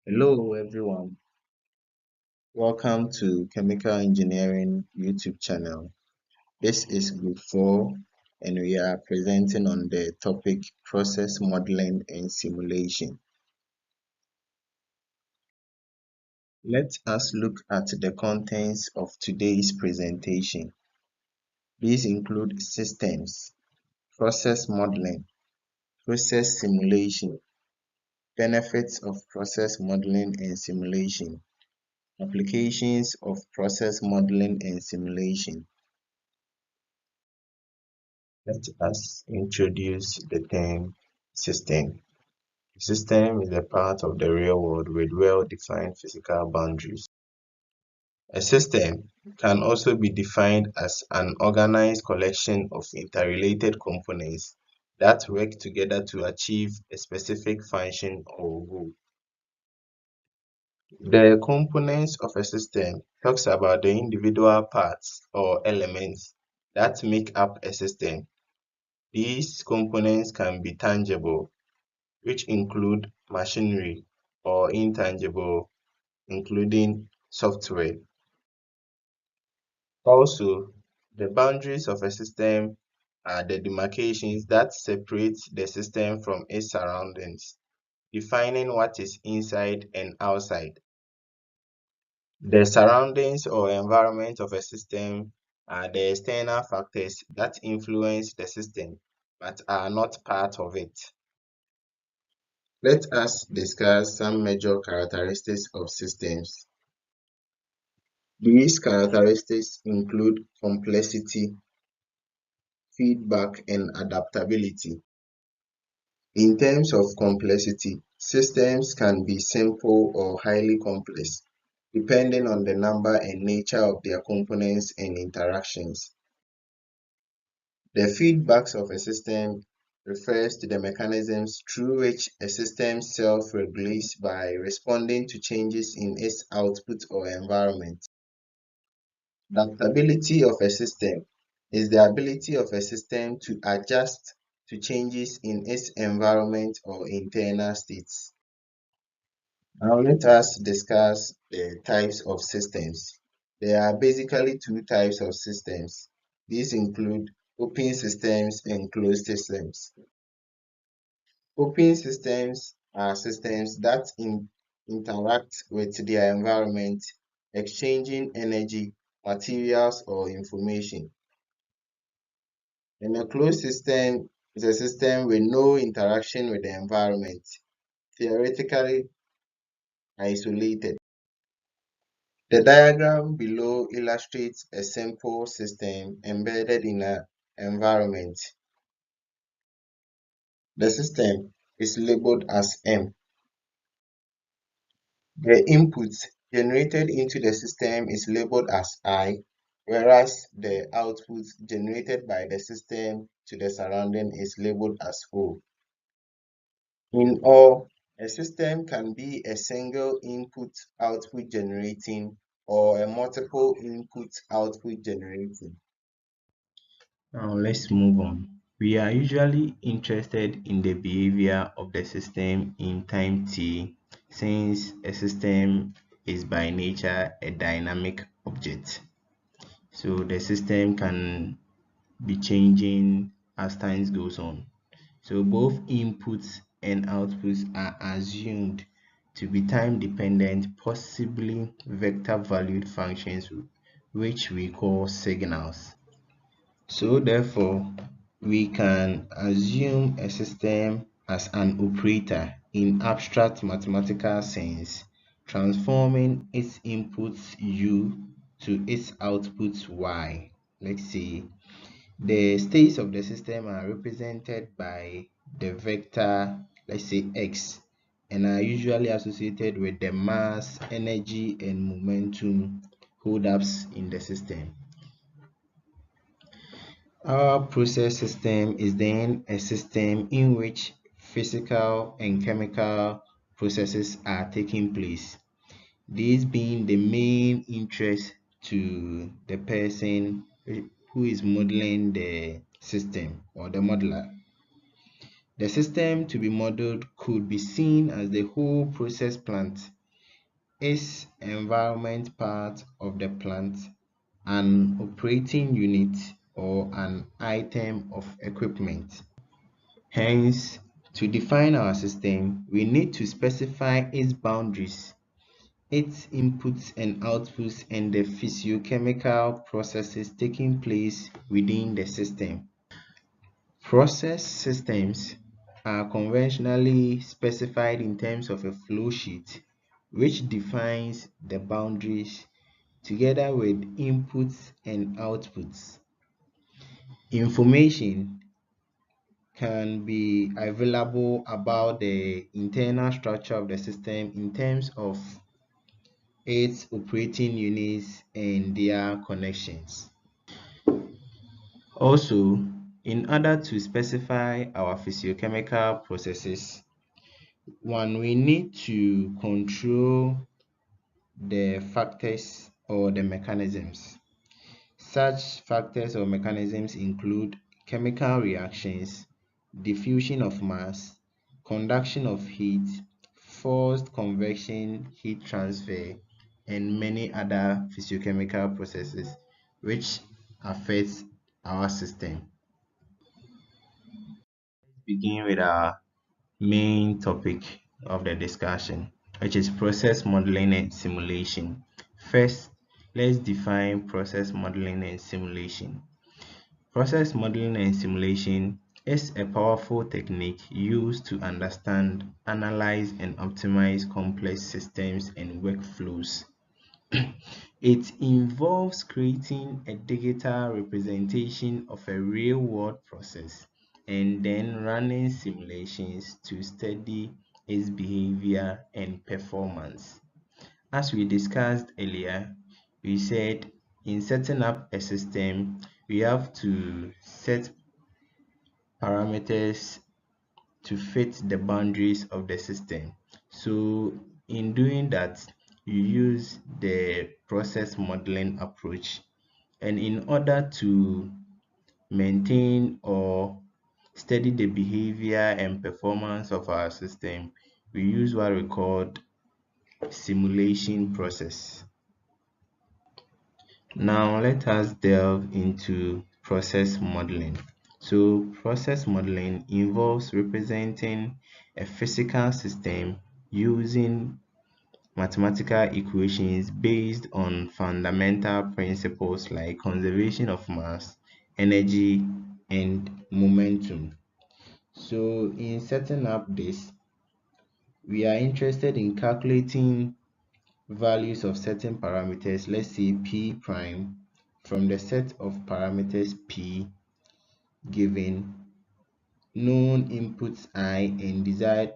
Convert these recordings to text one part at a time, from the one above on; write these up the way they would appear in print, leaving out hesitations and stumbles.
Hello everyone, welcome to Chemical Engineering YouTube channel. This is group 4 and we are presenting on the topic process modeling and simulation. Let us look at the contents of today's presentation. These include systems, process modeling, process simulation, benefits of process modeling and simulation, applications of process modeling and simulation. Let us introduce the term system. A system is a part of the real world with well-defined physical boundaries. A system can also be defined as an organized collection of interrelated components that work together to achieve a specific function or goal. The components of a system talks about the individual parts or elements that make up a system. These components can be tangible, which include machinery, or intangible, including software. Also, the boundaries of a system are the demarcations that separate the system from its surroundings, defining what is inside and outside. The surroundings or environment of a system are the external factors that influence the system but are not part of it. Let us discuss some major characteristics of systems. These characteristics include complexity, feedback, and adaptability. In terms of complexity, systems can be simple or highly complex, depending on the number and nature of their components and interactions. The feedbacks of a system refers to the mechanisms through which a system self-regulates by responding to changes in its output or environment. Adaptability of a system is the ability of a system to adjust to changes in its environment or internal states. Now let us discuss the types of systems. There are basically two types of systems. These include open systems and closed systems. Open systems are systems that interact with their environment, exchanging energy, materials, or information. And a closed system is a system with no interaction with the environment, theoretically isolated. The diagram below illustrates a simple system embedded in an environment. The system is labeled as M. The input generated into the system is labeled as I, whereas the output generated by the system to the surrounding is labeled as O. In all, a system can be a single input-output generating or a multiple input-output generating. Now let's move on. We are usually interested in the behavior of the system in time t, since a system is by nature a dynamic object. So the system can be changing as time goes on. So both inputs and outputs are assumed to be time dependent, possibly vector valued functions, which we call signals. So therefore, we can assume a system as an operator in abstract mathematical sense, transforming its inputs u to its outputs y. Let's say the states of the system are represented by the vector, let's say x, and are usually associated with the mass, energy, and momentum holdups in the system. Our process system is then a system in which physical and chemical processes are taking place. This being the main interest to the person who is modeling the system or the modeler. The system to be modeled could be seen as the whole process plant, its environment part of the plant, an operating unit, or an item of equipment. Hence, to define our system, we need to specify its boundaries, its inputs and outputs, and the physiochemical processes taking place within the system. Process systems are conventionally specified in terms of a flow sheet, which defines the boundaries together with inputs and outputs. Information can be available about the internal structure of the system in terms of its operating units and their connections. Also, in order to specify our physiochemical processes, we need to control the factors or the mechanisms. Such factors or mechanisms include chemical reactions, diffusion of mass, conduction of heat, forced convection, heat transfer, and many other physiochemical processes which affect our system. Begin with our main topic of the discussion, which is process modeling and simulation. First, let's define process modeling and simulation. Process modeling and simulation is a powerful technique used to understand, analyze, and optimize complex systems and workflows. It involves creating a digital representation of a real-world process and then running simulations to study its behavior and performance. As we discussed earlier, we said in setting up a system, we have to set parameters to fit the boundaries of the system. So in doing that, you use the process modeling approach. And in order to maintain or study the behavior and performance of our system, we use what we call simulation process. Now let us delve into process modeling. So process modeling involves representing a physical system using mathematical equations based on fundamental principles like conservation of mass, energy, and momentum. So in setting up this, we are interested in calculating values of certain parameters, let's say p prime, from the set of parameters p given, known inputs I and desired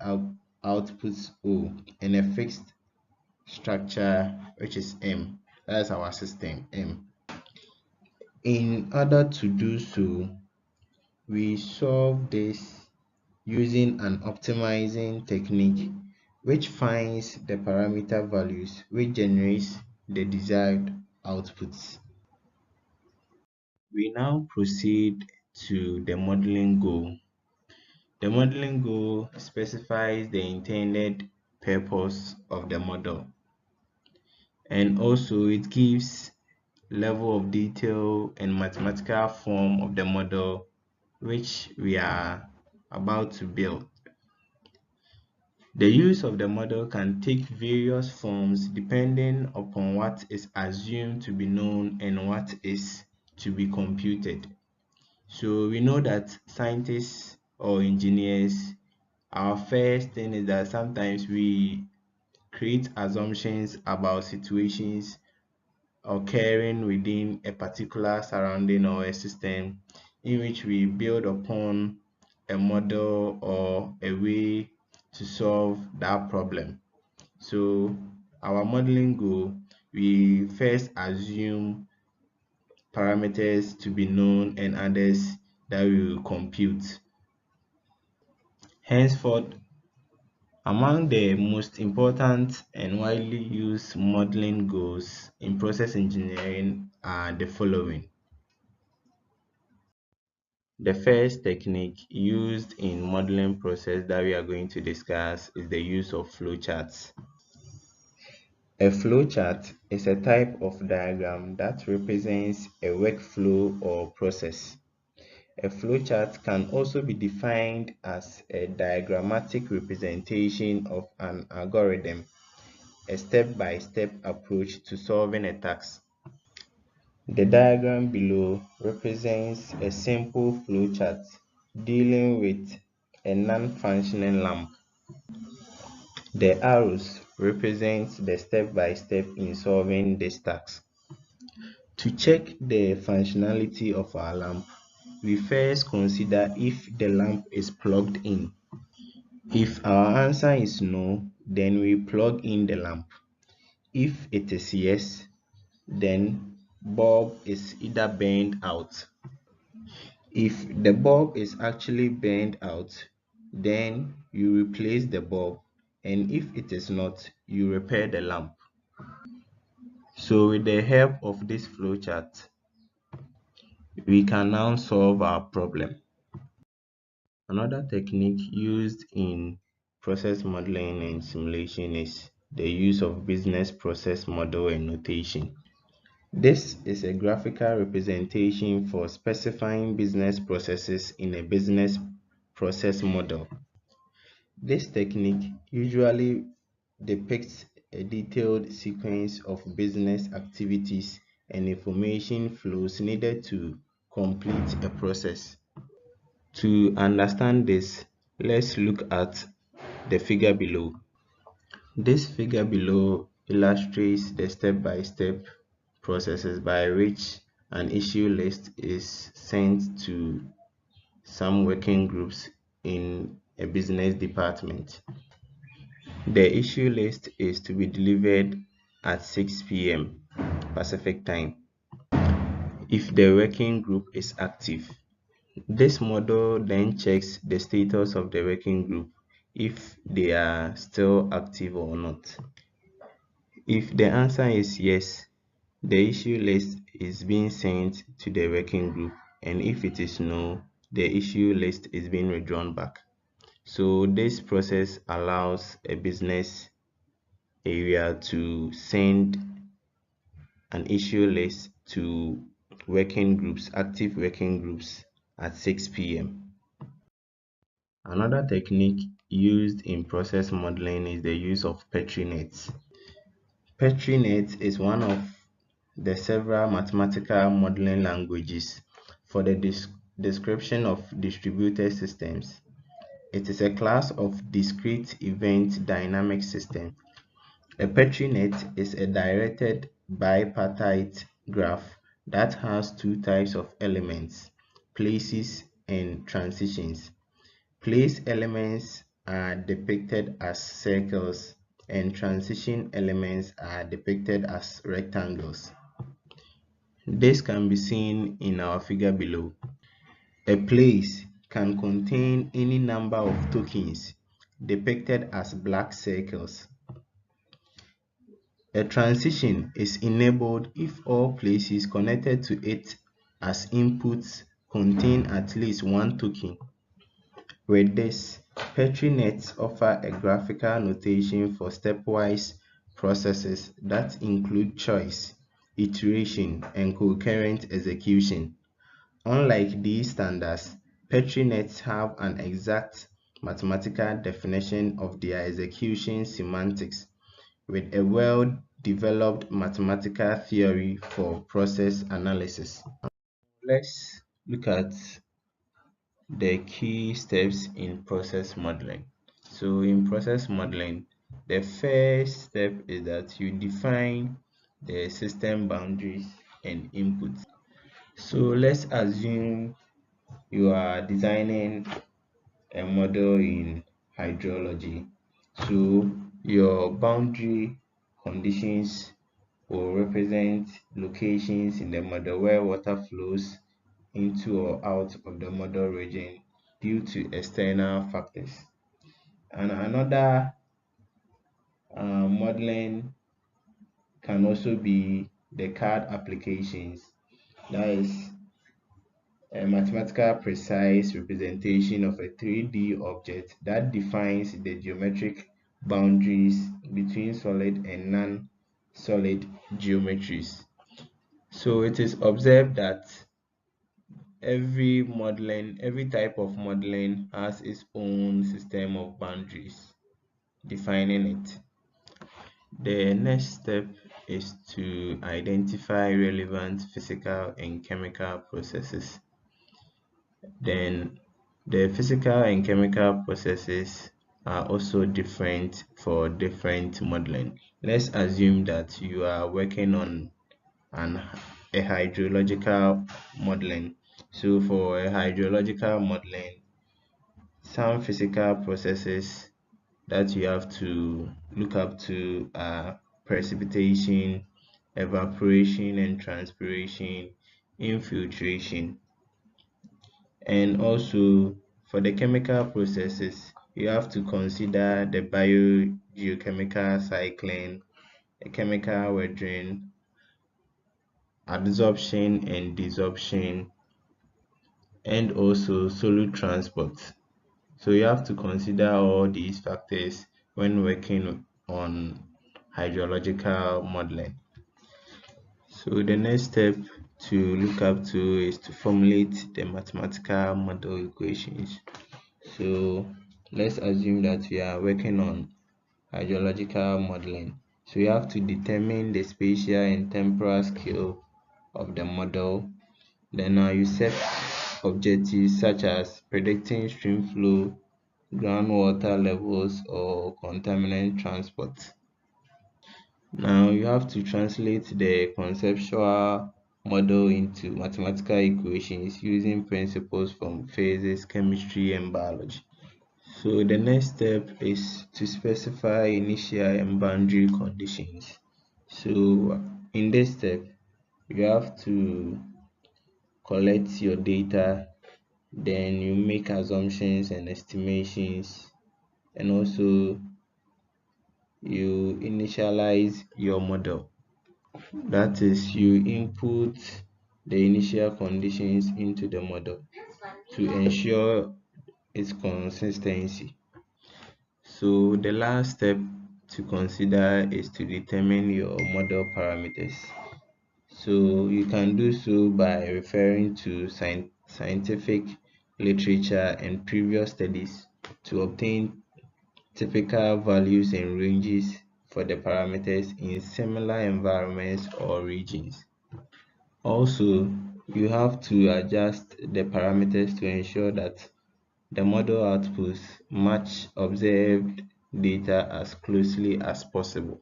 outputs O, and a fixed structure which is M. That's our system M. In order to do so, we solve this using an optimizing technique which finds the parameter values which generates the desired outputs. We now proceed to the modeling goal. The modeling goal specifies the intended purpose of the model, and also it gives level of detail and mathematical form of the model which we are about to build. The use of the model can take various forms depending upon what is assumed to be known and what is to be computed. So we know that scientists or engineers, our first thing is that sometimes we create assumptions about situations occurring within a particular surrounding or a system in which we build upon a model or a way to solve that problem. So our modeling goal, we first assume parameters to be known and others that we will compute. Henceforth, among the most important and widely used modeling goals in process engineering are the following. The first technique used in modeling process that we are going to discuss is the use of flowcharts. A flowchart is a type of diagram that represents a workflow or process. A flowchart can also be defined as a diagrammatic representation of an algorithm, a step-by-step approach to solving a task. The diagram below represents a simple flowchart dealing with a non-functioning lamp. The arrows represent the step-by-step in solving this task. To check the functionality of our lamp, we first consider if the lamp is plugged in. If our answer is no, then we plug in the lamp. If it is yes, then bulb is either burned out. If the bulb is actually burned out, then you replace the bulb, and if it is not, you repair the lamp. So with the help of this flowchart, we can now solve our problem. Another technique used in process modeling and simulation is the use of business process model and notation. This is a graphical representation for specifying business processes in a business process model. This technique usually depicts a detailed sequence of business activities and information flows needed to complete a process. To understand this, let's look at the figure below. This figure below illustrates the step-by-step processes by which an issue list is sent to some working groups in a business department. The issue list is to be delivered at 6 p.m. Pacific time if the working group is active. This model then checks the status of the working group if they are still active or not. If the answer is yes, the issue list is being sent to the working group, and if it is no, the issue list is being withdrawn back. So this process allows a business area to send an issue list to working groups, active working groups at 6 p.m. Another technique used in process modeling is the use of Petri nets. Petri net is one of the several mathematical modeling languages for the description of distributed systems. It is a class of discrete event dynamic system. A Petri net is a directed bipartite graph that has two types of elements, places and transitions. Place elements are depicted as circles and transition elements are depicted as rectangles. This can be seen in our figure below. A place can contain any number of tokens depicted as black circles. A transition is enabled if all places connected to it as inputs contain at least one token. With this, Petri nets offer a graphical notation for stepwise processes that include choice, iteration, and concurrent execution. Unlike these standards, Petri nets have an exact mathematical definition of their execution semantics with a well-developed mathematical theory for process analysis. Let's look at the key steps in process modeling. So in process modeling, the first step is that you define the system boundaries and inputs. So let's assume you are designing a model in hydrology. So your boundary conditions will represent locations in the model where water flows into or out of the model region due to external factors. And another modeling can also be the CAD applications. That is a mathematical precise representation of a 3D object that defines the geometric boundaries between solid and non-solid geometries. So it is observed that every type of modeling has its own system of boundaries defining it. The next step is to identify relevant physical and chemical processes. Then the physical and chemical processes are also different for different modeling. Let's assume that you are working on an a hydrological modeling. So for a hydrological modeling, some physical processes that you have to look up to are precipitation, evaporation and transpiration, infiltration. And also for the chemical processes, you have to consider the biogeochemical cycling, the chemical weathering, adsorption and desorption, and also solute transport. So you have to consider all these factors when working on hydrological modeling. So the next step to look up to is to formulate the mathematical model equations. So let's assume that we are working on hydrological modeling. So you have to determine the spatial and temporal scale of the model. Then now you set objectives such as predicting stream flow, groundwater levels, or contaminant transport. Now you have to translate the conceptual model into mathematical equations using principles from physics, chemistry, and biology. So the next step is to specify initial and boundary conditions. So in this step, you have to collect your data, then you make assumptions and estimations, and also you initialize your model. That is, you input the initial conditions into the model to ensure its consistency. So the last step to consider is to determine your model parameters. So you can do so by referring to scientific literature and previous studies to obtain typical values and ranges for the parameters in similar environments or regions. Also, you have to adjust the parameters to ensure that the model outputs match observed data as closely as possible.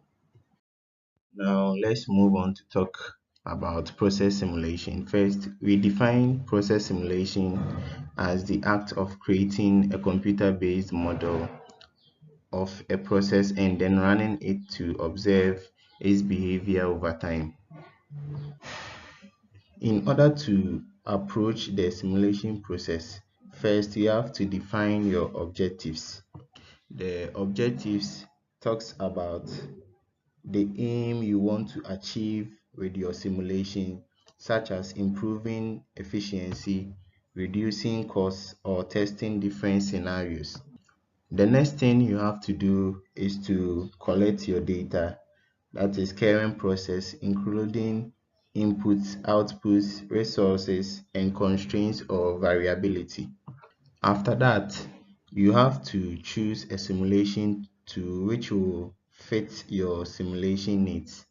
Now, let's move on to talk about process simulation. First, we define process simulation as the act of creating a computer-based model of a process and then running it to observe its behavior over time. In order to approach the simulation process, first you have to define your objectives. The objectives talks about the aim you want to achieve with your simulation, such as improving efficiency, reducing costs, or testing different scenarios. The next thing you have to do is to collect your data, that is current process, including inputs, outputs, resources, and constraints or variability. After that, you have to choose a simulation to which will fit your simulation needs.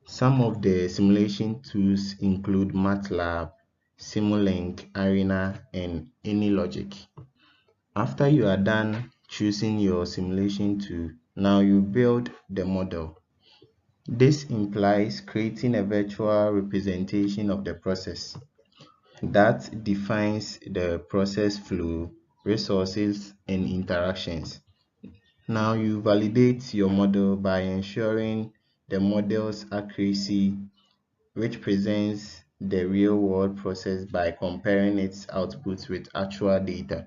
Some of the simulation tools include MATLAB, Simulink, Arena, and AnyLogic. After you are done choosing your simulation tool, now you build the model. This implies creating a virtual representation of the process that defines the process flow, resources, and interactions. Now you validate your model by ensuring the model's accuracy, which presents the real-world process by comparing its outputs with actual data.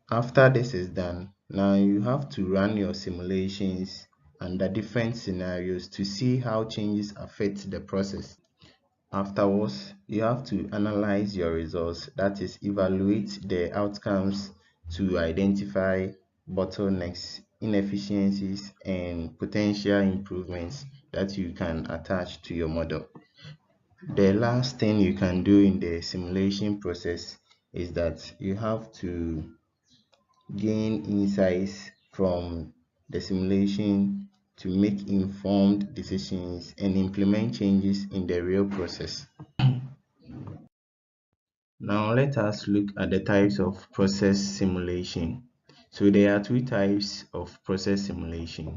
After this is done, now you have to run your simulations under different scenarios to see how changes affect the process. Afterwards, you have to analyze your results, that is, evaluate the outcomes to identify bottlenecks, inefficiencies, and potential improvements that you can attach to your model. The last thing you can do in the simulation process is that you have to gain insights from the simulation to make informed decisions and implement changes in the real process. Now let us look at the types of process simulation. So there are two types of process simulation.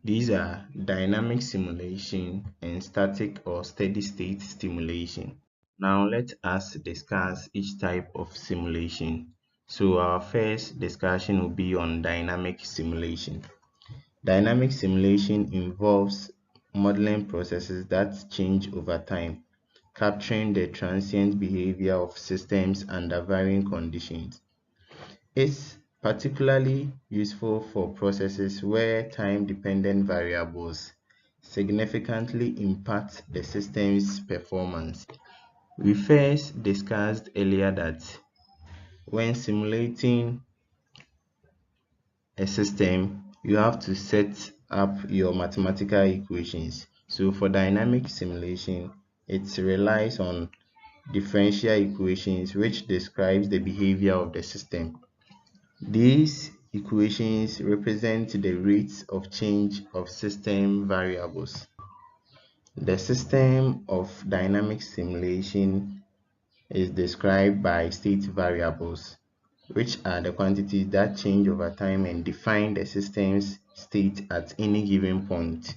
These are dynamic simulation and static or steady state simulation. Now let us discuss each type of simulation. So our first discussion will be on dynamic simulation. Dynamic simulation involves modeling processes that change over time, capturing the transient behavior of systems under varying conditions. It's particularly useful for processes where time-dependent variables significantly impact the system's performance. We first discussed earlier that when simulating a system, you have to set up your mathematical equations. So for dynamic simulation, it relies on differential equations which describes the behavior of the system. These equations represent the rates of change of system variables. The system of dynamic simulation is described by state variables, which are the quantities that change over time and define the system's state at any given point.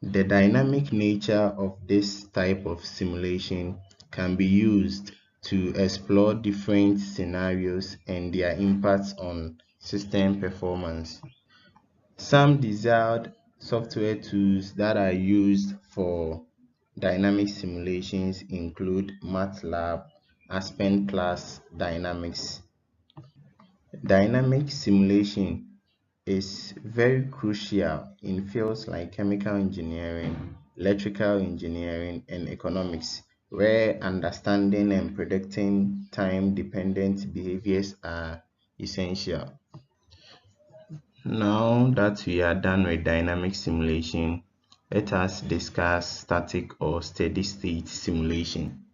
The dynamic nature of this type of simulation can be used to explore different scenarios and their impacts on system performance. Some desired software tools that are used for dynamic simulations include MATLAB, Aspen Plus Dynamics. Dynamic simulation is very crucial in fields like chemical engineering, electrical engineering, and economics, where understanding and predicting time-dependent behaviors are essential. Now that we are done with dynamic simulation, let us discuss static or steady state simulation.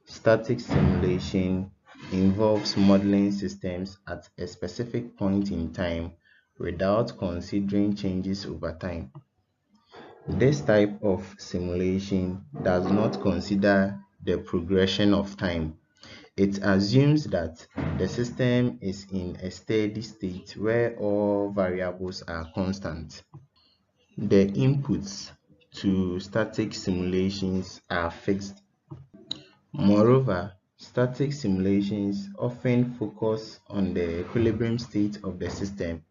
Static simulation involves modeling systems at a specific point in time without considering changes over time. This type of simulation does not consider the progression of time. It assumes that the system is in a steady state where all variables are constant. The inputs to static simulations are fixed. Moreover, static simulations often focus on the equilibrium state of the system,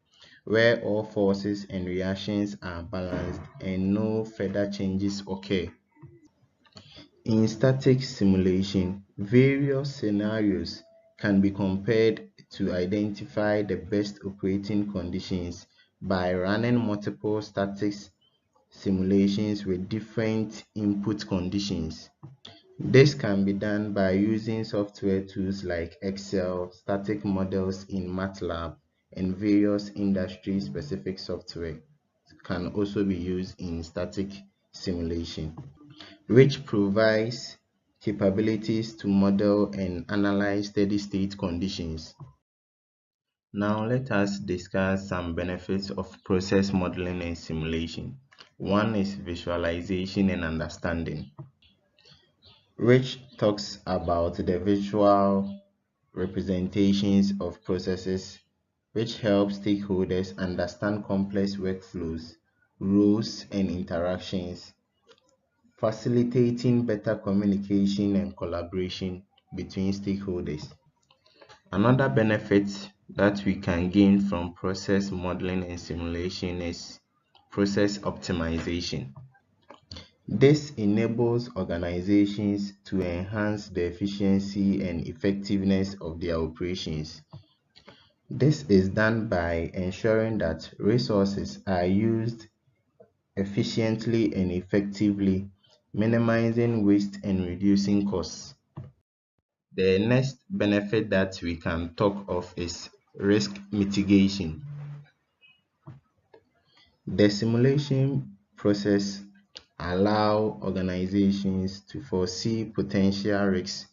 where all forces and reactions are balanced and no further changes occur. In static simulation, various scenarios can be compared to identify the best operating conditions by running multiple static simulations with different input conditions. This can be done by using software tools like Excel, static models in MATLAB, and various industry-specific software can also be used in static simulation, which provides capabilities to model and analyze steady-state conditions. Now let us discuss some benefits of process modeling and simulation. One is visualization and understanding, which talks about the visual representations of processes, which help stakeholders understand complex workflows, rules, and interactions, facilitating better communication and collaboration between stakeholders. Another benefit that we can gain from process modeling and simulation is process optimization. This enables organizations to enhance the efficiency and effectiveness of their operations. This is done by ensuring that resources are used efficiently and effectively minimizing waste and reducing costs. The next benefit that we can talk of is risk mitigation. The simulation process allow organizations to foresee potential risks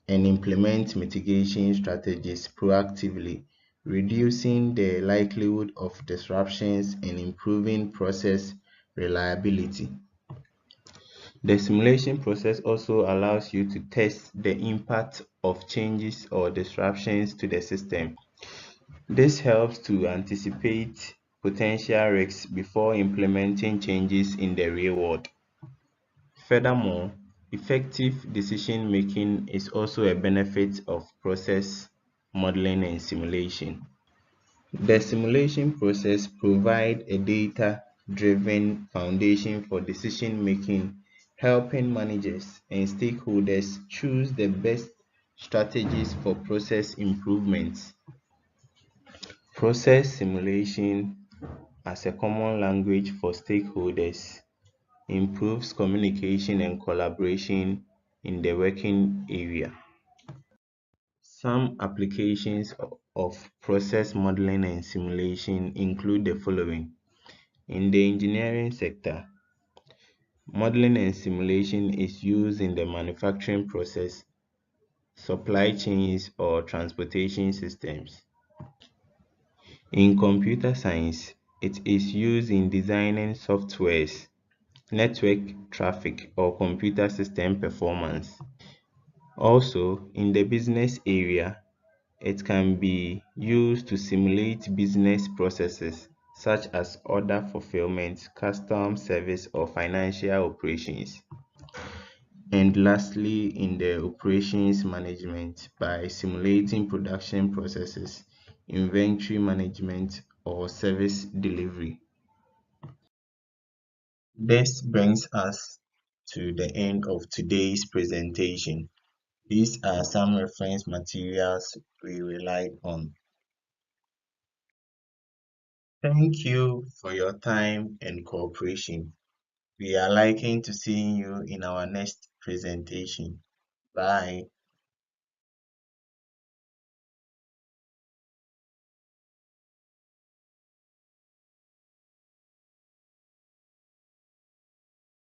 and implement mitigation strategies proactively, reducing the likelihood of disruptions and improving process reliability. The simulation process also allows you to test the impact of changes or disruptions to the system. This helps to anticipate potential risks before implementing changes in the real world. Furthermore, effective decision making is also a benefit of process modeling and simulation. The simulation process provides a data-driven foundation for decision making, helping managers and stakeholders choose the best strategies for process improvements. Process simulation as a common language for stakeholders improves communication and collaboration in the working area. Some applications of process modeling and simulation include the following. In the engineering sector, modeling and simulation is used in the manufacturing process, supply chains, or transportation systems. In computer science, it is used in designing softwares, network traffic, or computer system performance. Also, in the business area, it can be used to simulate business processes such as order fulfillment, customer service, or financial operations. And lastly, in the operations management by simulating production processes, inventory management, or service delivery. This brings us to the end of today's presentation. These are some reference materials we relied on. Thank you for your time and cooperation. We are liking to seeing you in our next presentation. Bye.